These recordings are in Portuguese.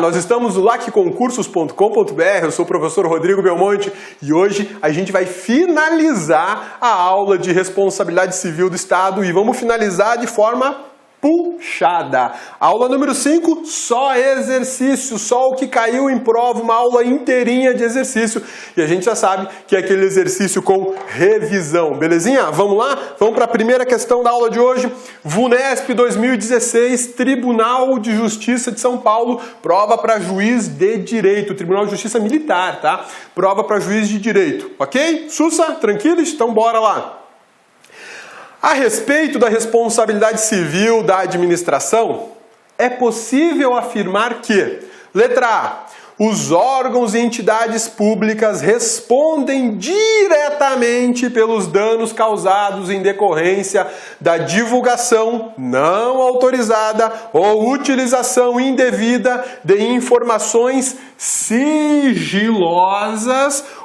Nós estamos no lacconcursos.com.br, eu sou o professor Rodrigo Belmonte e hoje a gente vai finalizar a aula de responsabilidade civil do Estado e vamos finalizar de forma puxada. Aula número 5, só exercício, só o que caiu em prova, uma aula inteirinha de exercício. E a gente já sabe que é aquele exercício com revisão, belezinha? Vamos lá? Vamos para a primeira questão da aula de hoje. VUNESP 2016, Tribunal de Justiça de São Paulo, prova para juiz de direito, Tribunal de Justiça Militar, tá? Prova para juiz de direito, ok? Sussa, tranquilos? Então bora lá. A respeito da responsabilidade civil da administração, é possível afirmar que, letra A, os órgãos e entidades públicas respondem diretamente pelos danos causados em decorrência da divulgação não autorizada ou utilização indevida de informações sigilosas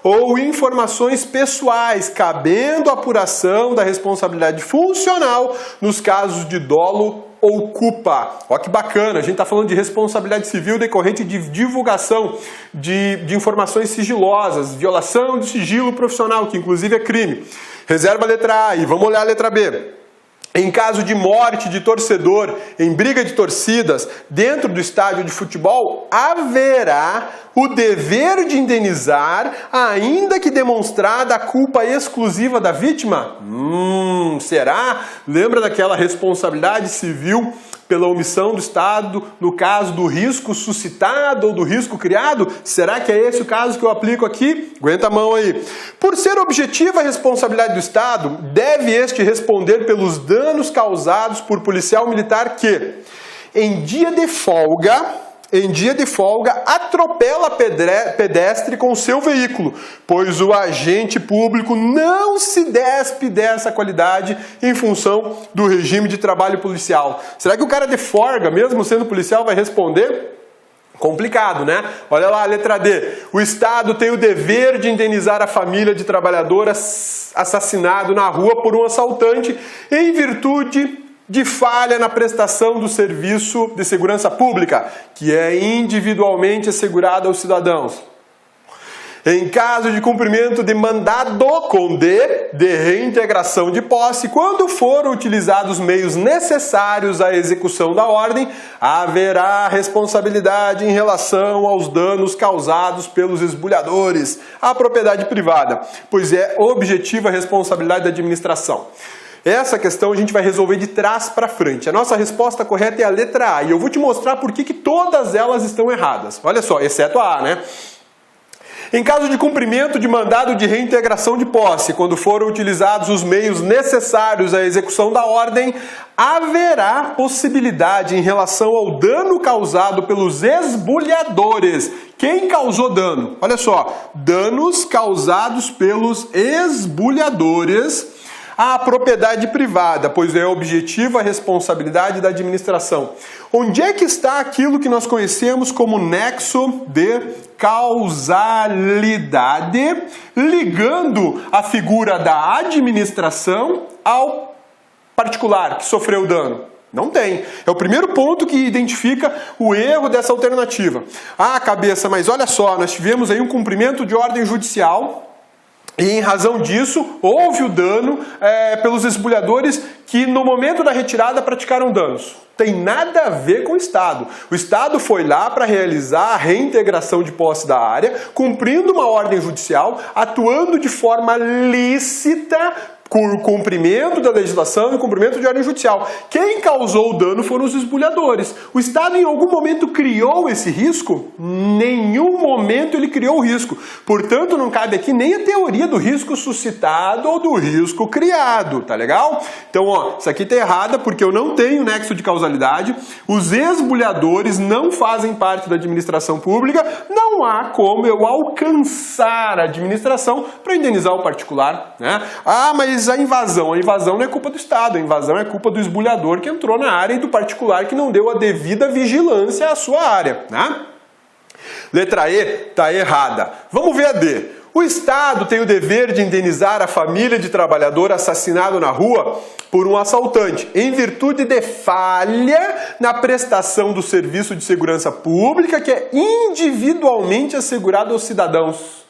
ou informações pessoais, cabendo apuração da responsabilidade funcional nos casos de dolo ou culpa. Olha que bacana, a gente está falando de responsabilidade civil decorrente de divulgação de informações sigilosas, violação de sigilo profissional, que inclusive é crime. Reserva a letra A e vamos olhar a letra B. Em caso de morte de torcedor em briga de torcidas dentro do estádio de futebol, haverá o dever de indenizar, ainda que demonstrada a culpa exclusiva da vítima? Será? Lembra daquela responsabilidade civil pela omissão do Estado no caso do risco suscitado ou do risco criado? Será que é esse o caso que eu aplico aqui? Aguenta a mão aí. Por ser objetiva a responsabilidade do Estado, deve este responder pelos danos causados por policial militar que, em dia de folga, atropela pedestre com seu veículo, pois o agente público não se despe dessa qualidade em função do regime de trabalho policial. Será que o cara de folga, mesmo sendo policial, vai responder? Complicado, né? Olha lá a letra D. O Estado tem o dever de indenizar a família de trabalhador assassinado na rua por um assaltante em virtude de falha na prestação do serviço de segurança pública, que é individualmente assegurado aos cidadãos. Em caso de cumprimento de mandado com de reintegração de posse, quando foram utilizados meios necessários à execução da ordem, haverá responsabilidade em relação aos danos causados pelos esbulhadores à propriedade privada, pois é objetiva a responsabilidade da administração. Essa questão a gente vai resolver de trás para frente. A nossa resposta correta é a letra A. E eu vou te mostrar por que todas elas estão erradas. Olha só, exceto a A, né? Em caso de cumprimento de mandado de reintegração de posse, quando foram utilizados os meios necessários à execução da ordem, haverá possibilidade em relação ao dano causado pelos esbulhadores. Quem causou dano? Olha só, danos causados pelos esbulhadores à propriedade privada, pois é objetiva a responsabilidade da administração. Onde é que está aquilo que nós conhecemos como nexo de causalidade, ligando a figura da administração ao particular que sofreu o dano? Não tem. É o primeiro ponto que identifica o erro dessa alternativa. Ah, cabeça, mas olha só, nós tivemos aí um cumprimento de ordem judicial e em razão disso, houve o dano pelos esbulhadores que no momento da retirada praticaram danos. Tem nada a ver com o Estado. O Estado foi lá para realizar a reintegração de posse da área, cumprindo uma ordem judicial, atuando de forma lícita, com cumprimento da legislação e cumprimento de ordem judicial. Quem causou o dano foram os esbulhadores. O Estado em algum momento criou esse risco? Nenhum momento ele criou o risco. Portanto, não cabe aqui nem a teoria do risco suscitado ou do risco criado, tá legal? Então, ó, isso aqui tá errada porque eu não tenho nexo de causalidade. Os esbulhadores não fazem parte da administração pública. Não há como eu alcançar a administração para indenizar o particular, né? Ah, mas a invasão não é culpa do Estado, a invasão é culpa do esbulhador que entrou na área e do particular que não deu a devida vigilância à sua área, né? Letra E está errada. Vamos ver a D. O Estado tem o dever de indenizar a família de trabalhador assassinado na rua por um assaltante, em virtude de falha na prestação do serviço de segurança pública que é individualmente assegurado aos cidadãos.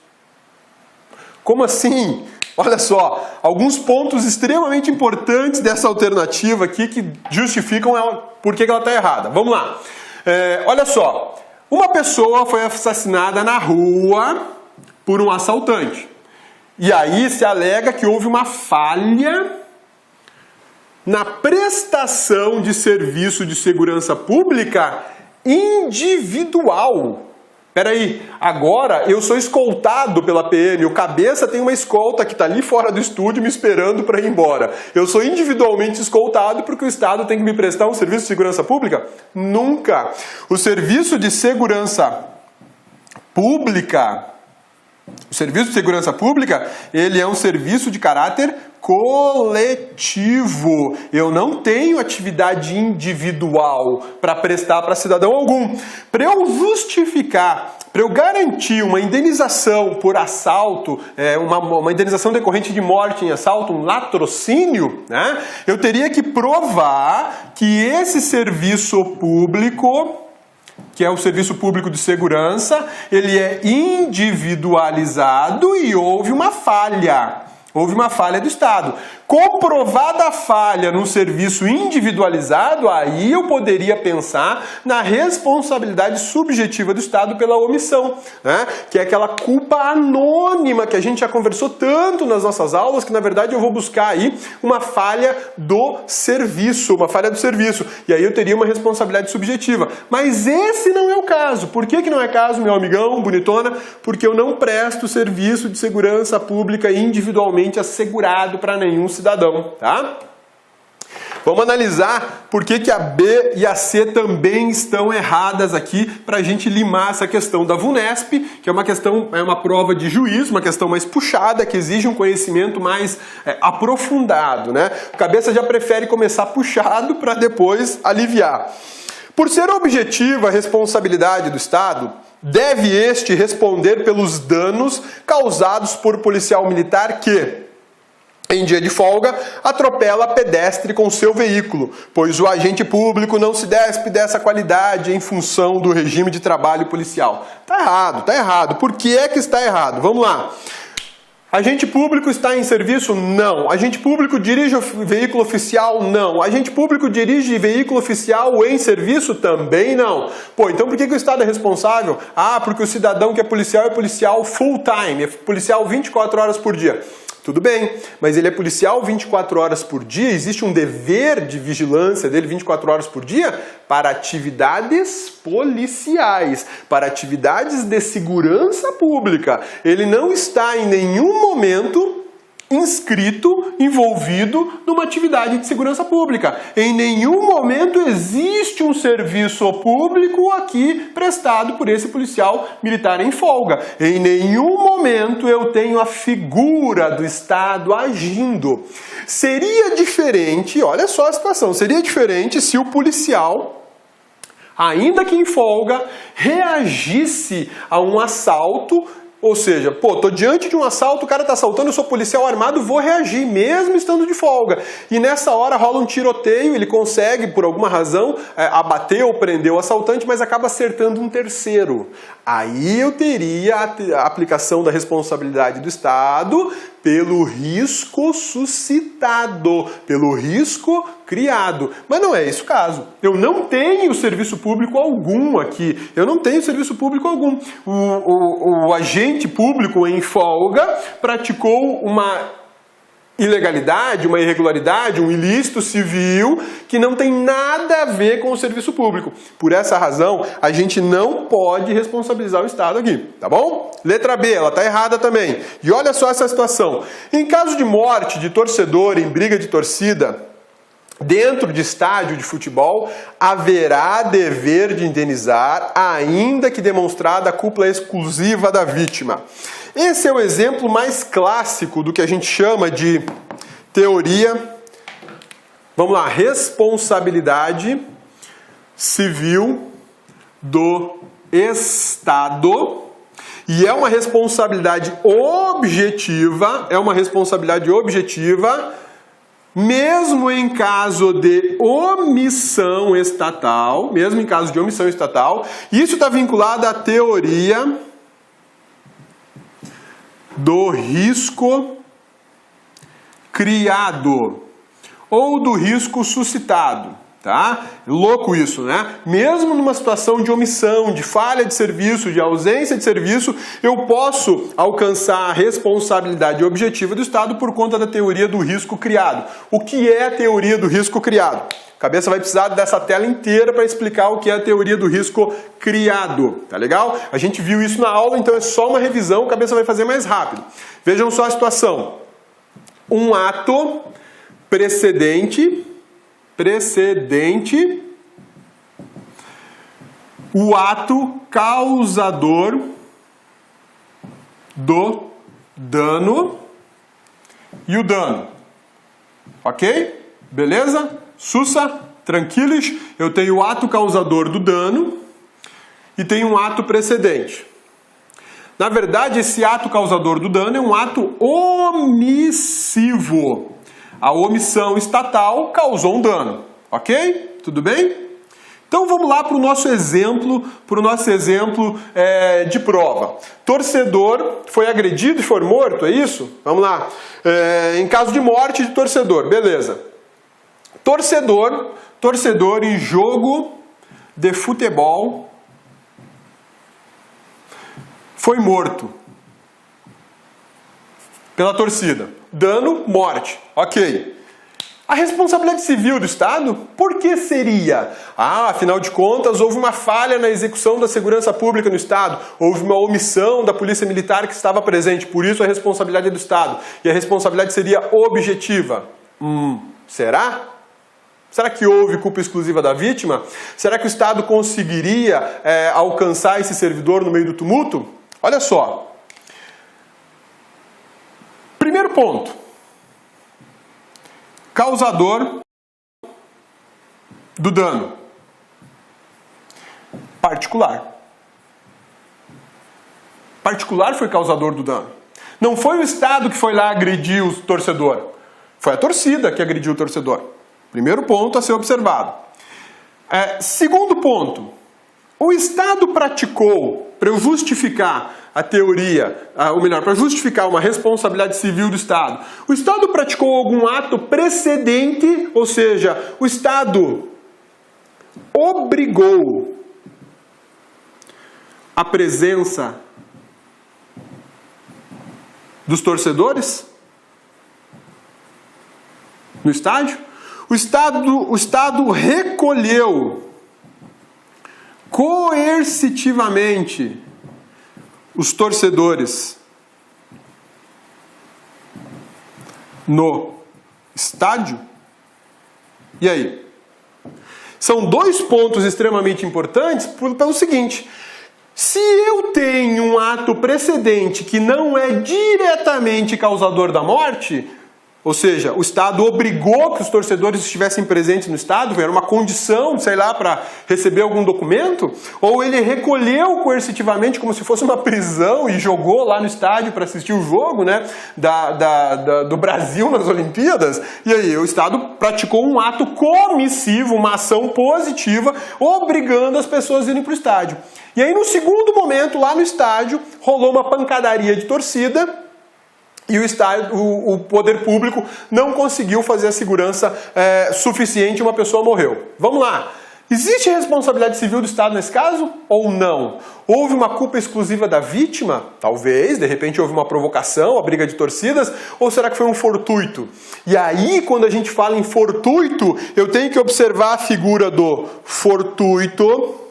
Como assim? Olha só, alguns pontos extremamente importantes dessa alternativa aqui que justificam ela, por que ela está errada. Vamos lá. Olha só, uma pessoa foi assassinada na rua por um assaltante. E aí se alega que houve uma falha na prestação de serviço de segurança pública individual. Peraí, agora eu sou escoltado pela PN, o cabeça tem uma escolta que está ali fora do estúdio me esperando para ir embora. Eu sou individualmente escoltado porque o Estado tem que me prestar um serviço de segurança pública? Nunca. O serviço de segurança pública, ele é um serviço de caráter coletivo. Eu não tenho atividade individual para prestar para cidadão algum. Para eu justificar, para eu garantir uma indenização por assalto, uma indenização decorrente de morte em assalto, um latrocínio, né, eu teria que provar que esse serviço público, que é o serviço público de segurança, ele é individualizado e houve uma falha. Houve uma falha do Estado. Comprovada a falha no serviço individualizado, aí eu poderia pensar na responsabilidade subjetiva do Estado pela omissão, né? Que é aquela culpa anônima que a gente já conversou tanto nas nossas aulas, que na verdade eu vou buscar aí uma falha do serviço, E aí eu teria uma responsabilidade subjetiva. Mas esse não é o caso. Por que não é caso, meu amigão, bonitona? Porque eu não presto serviço de segurança pública individualmente assegurado para nenhum cidadão, tá? Vamos analisar por que a B e a C também estão erradas aqui para a gente limar essa questão da VUNESP, que é uma prova de juízo, uma questão mais puxada, que exige um conhecimento mais aprofundado, né? O cabeça já prefere começar puxado para depois aliviar. Por ser objetiva a responsabilidade do Estado, deve este responder pelos danos causados por policial militar que, em dia de folga, atropela pedestre com seu veículo, pois o agente público não se despe dessa qualidade em função do regime de trabalho policial. Tá errado. Por que é que está errado? Vamos lá. Agente público está em serviço? Não. Agente público dirige veículo oficial? Não. Agente público dirige veículo oficial em serviço? Também não. Pô, então por que o Estado é responsável? Ah, porque o cidadão que é policial full time, é policial 24 horas por dia. Tudo bem, mas ele é policial 24 horas por dia, existe um dever de vigilância dele 24 horas por dia para atividades policiais, para atividades de segurança pública. Ele não está em nenhum momento envolvido numa atividade de segurança pública. Em nenhum momento existe um serviço público aqui prestado por esse policial militar em folga. Em nenhum momento eu tenho a figura do Estado agindo. Seria diferente, olha só a situação, seria diferente se o policial, ainda que em folga, reagisse a um assalto. Ou seja, tô diante de um assalto, o cara tá assaltando, eu sou policial armado, vou reagir, mesmo estando de folga. E nessa hora rola um tiroteio, ele consegue, por alguma razão, abater ou prender o assaltante, mas acaba acertando um terceiro. Aí eu teria a aplicação da responsabilidade do Estado pelo risco suscitado, pelo risco criado. Mas não é esse o caso. Eu não tenho serviço público algum aqui. O agente público em folga praticou uma ilegalidade, uma irregularidade, um ilícito civil que não tem nada a ver com o serviço público. Por essa razão, a gente não pode responsabilizar o Estado aqui, tá bom? Letra B, ela tá errada também. E olha só essa situação. Em caso de morte de torcedor em briga de torcida, dentro de estádio de futebol, haverá dever de indenizar, ainda que demonstrada a culpa exclusiva da vítima. Esse é o exemplo mais clássico do que a gente chama de teoria, vamos lá, responsabilidade civil do Estado, e é uma responsabilidade objetiva, mesmo em caso de omissão estatal, isso está vinculado à teoria do risco criado ou do risco suscitado. Tá? Louco isso, né? Mesmo numa situação de omissão, de falha de serviço, de ausência de serviço, eu posso alcançar a responsabilidade objetiva do Estado por conta da teoria do risco criado. O que é a teoria do risco criado? A cabeça vai precisar dessa tela inteira para explicar o que é a teoria do risco criado. Tá legal? A gente viu isso na aula, então é só uma revisão, a cabeça vai fazer mais rápido. Vejam só a situação. Um ato precedente, o ato causador do dano e o dano. Ok? Beleza? Sussa, tranquilos? Eu tenho o ato causador do dano e tenho um ato precedente. Na verdade, esse ato causador do dano é um ato omissivo. A omissão estatal causou um dano, ok? Tudo bem? Então vamos lá para o nosso exemplo, de prova. Torcedor foi agredido e foi morto, é isso? Vamos lá. Em caso de morte de torcedor, beleza. Torcedor em jogo de futebol foi morto pela torcida. Dano, morte. Ok. A responsabilidade civil do Estado, por que seria? Afinal de contas, houve uma falha na execução da segurança pública no Estado, houve uma omissão da polícia militar que estava presente, por isso a responsabilidade é do Estado. E a responsabilidade seria objetiva. Será? Será que houve culpa exclusiva da vítima? Será que o Estado conseguiria alcançar esse servidor no meio do tumulto? Olha só. Primeiro ponto. Causador do dano. Particular. Particular foi causador do dano. Não foi o Estado que foi lá agredir o torcedor. Foi a torcida que agrediu o torcedor. Primeiro ponto a ser observado. Segundo ponto. O Estado praticou, para eu justificar a teoria, ou melhor, para justificar uma responsabilidade civil do Estado, o Estado praticou algum ato precedente, ou seja, o Estado obrigou a presença dos torcedores no estádio? O Estado recolheu coercitivamente os torcedores no estádio? E aí? São dois pontos extremamente importantes pelo seguinte: se eu tenho um ato precedente que não é diretamente causador da morte, ou seja, o Estado obrigou que os torcedores estivessem presentes no estádio, era uma condição, sei lá, para receber algum documento, ou ele recolheu coercitivamente como se fosse uma prisão e jogou lá no estádio para assistir o jogo, né, do Brasil nas Olimpíadas, e aí o Estado praticou um ato comissivo, uma ação positiva, obrigando as pessoas a irem para o estádio. E aí no segundo momento, lá no estádio, rolou uma pancadaria de torcida, e o poder público não conseguiu fazer a segurança suficiente e uma pessoa morreu. Vamos lá. Existe responsabilidade civil do Estado nesse caso ou não? Houve uma culpa exclusiva da vítima? Talvez, de repente houve uma provocação, a briga de torcidas, ou será que foi um fortuito? E aí, quando a gente fala em fortuito, eu tenho que observar a figura do fortuito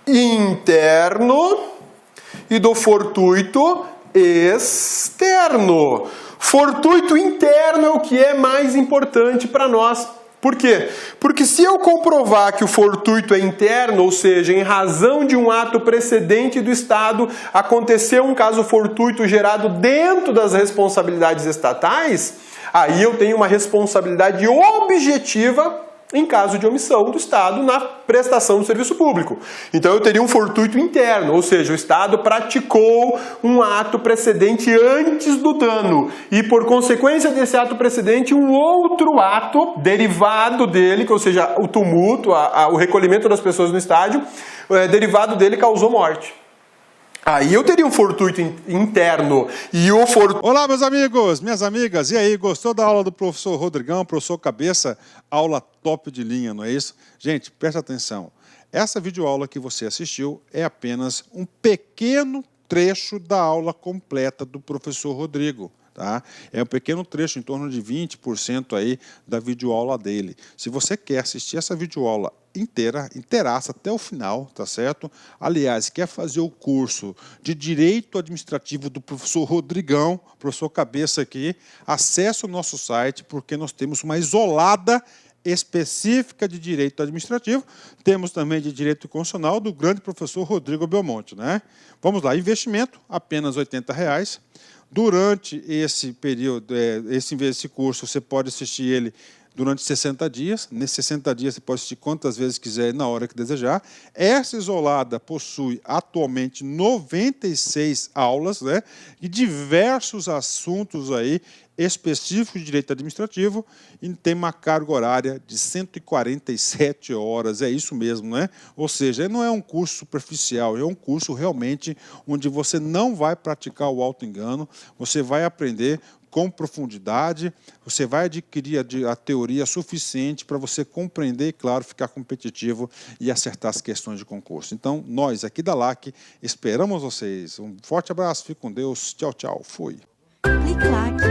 interno e do fortuito externo. Fortuito interno é o que é mais importante para nós. Por quê? Porque se eu comprovar que o fortuito é interno, ou seja, em razão de um ato precedente do Estado, aconteceu um caso fortuito gerado dentro das responsabilidades estatais, aí eu tenho uma responsabilidade objetiva em caso de omissão do Estado na prestação do serviço público. Então eu teria um fortuito interno, ou seja, o Estado praticou um ato precedente antes do dano e, por consequência desse ato precedente, um outro ato derivado dele, ou seja, o tumulto, o recolhimento das pessoas no estádio, derivado dele causou morte. Aí eu teria um fortuito interno e o fortuito... Olá, meus amigos, minhas amigas. E aí, gostou da aula do professor Rodrigão, professor Cabeça? Aula top de linha, não é isso? Gente, presta atenção. Essa videoaula que você assistiu é apenas um pequeno trecho da aula completa do professor Rodrigo. Tá? É um pequeno trecho, em torno de 20% aí da videoaula dele. Se você quer assistir essa videoaula inteiraça até o final, tá certo? Aliás, quer fazer o curso de Direito Administrativo do professor Rodrigão, professor Cabeça aqui, acesse o nosso site, porque nós temos uma isolada específica de Direito Administrativo, temos também de Direito Constitucional do grande professor Rodrigo Belmonte, né? Vamos lá, investimento, apenas R$ 80. Durante esse período, esse curso, você pode assistir ele durante 60 dias. Nesses 60 dias você pode assistir quantas vezes quiser, na hora que desejar. Essa isolada possui atualmente 96 aulas, né, e diversos assuntos aí específicos de direito administrativo, e tem uma carga horária de 147 horas, é isso mesmo, né? Ou seja, não é um curso superficial, é um curso realmente onde você não vai praticar o auto-engano, você vai aprender com profundidade, você vai adquirir a teoria suficiente para você compreender e, claro, ficar competitivo e acertar as questões de concurso. Então, nós aqui da LAC esperamos vocês. Um forte abraço, fique com Deus, tchau, tchau, fui. Clique LAC.